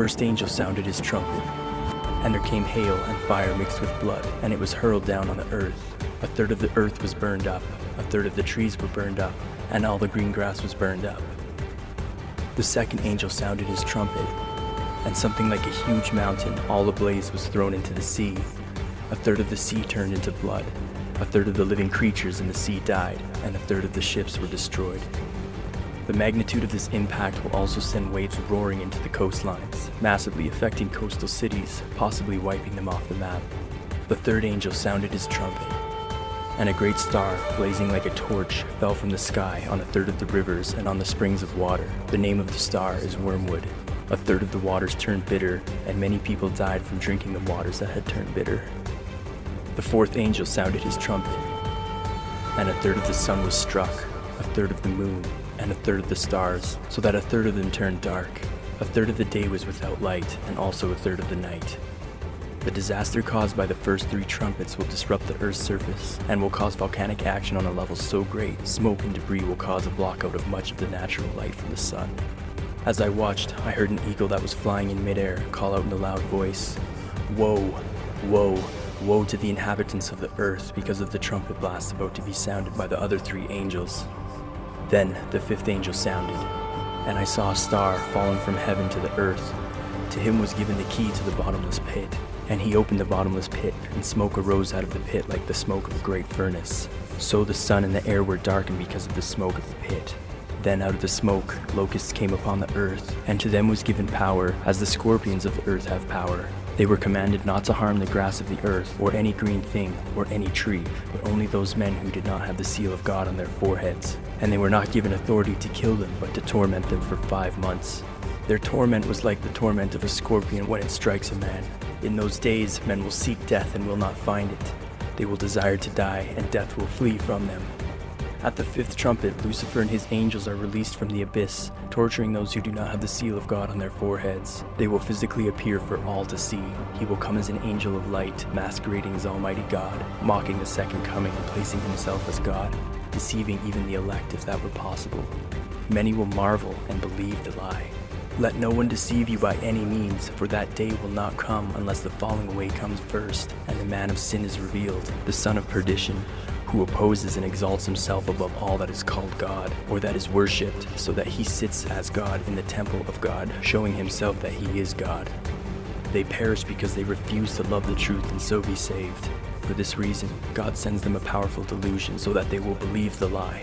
First angel sounded his trumpet, and there came hail and fire mixed with blood, and it was hurled down on the earth. A third of the earth was burned up, a third of the trees were burned up, and all the green grass was burned up. The second angel sounded his trumpet, and something like a huge mountain, all ablaze, was thrown into the sea. A third of the sea turned into blood, a third of the living creatures in the sea died, and a third of the ships were destroyed. The magnitude of this impact will also send waves roaring into the coastlines, massively affecting coastal cities, possibly wiping them off the map. The third angel sounded his trumpet, and a great star, blazing like a torch, fell from the sky on a third of the rivers and on the springs of water. The name of the star is Wormwood. A third of the waters turned bitter, and many people died from drinking the waters that had turned bitter. The fourth angel sounded his trumpet, and a third of the sun was struck, a third of the moon, and a third of the stars, so that a third of them turned dark. A third of the day was without light, and also a third of the night. The disaster caused by the first three trumpets will disrupt the Earth's surface, and will cause volcanic action on a level so great, smoke and debris will cause a blockout of much of the natural light from the sun. As I watched, I heard an eagle that was flying in midair call out in a loud voice, "Woe, woe, woe to the inhabitants of the earth because of the trumpet blast about to be sounded by the other three angels." Then the fifth angel sounded, and I saw a star fallen from heaven to the earth. To him was given the key to the bottomless pit, and he opened the bottomless pit, and smoke arose out of the pit like the smoke of a great furnace. So the sun and the air were darkened because of the smoke of the pit. Then out of the smoke, locusts came upon the earth, and to them was given power, as the scorpions of the earth have power. They were commanded not to harm the grass of the earth, or any green thing, or any tree, but only those men who did not have the seal of God on their foreheads. And they were not given authority to kill them, but to torment them for 5 months. Their torment was like the torment of a scorpion when it strikes a man. In those days, men will seek death and will not find it. They will desire to die, and death will flee from them. At the fifth trumpet, Lucifer and his angels are released from the abyss, torturing those who do not have the seal of God on their foreheads. They will physically appear for all to see. He will come as an angel of light, masquerading as Almighty God, mocking the second coming and placing himself as God, deceiving even the elect if that were possible. Many will marvel and believe the lie. Let no one deceive you by any means, for that day will not come unless the falling away comes first, and the man of sin is revealed, the son of perdition, who opposes and exalts himself above all that is called God, or that is worshipped, so that he sits as God in the temple of God, showing himself that he is God. They perish because they refuse to love the truth and so be saved. For this reason, God sends them a powerful delusion so that they will believe the lie.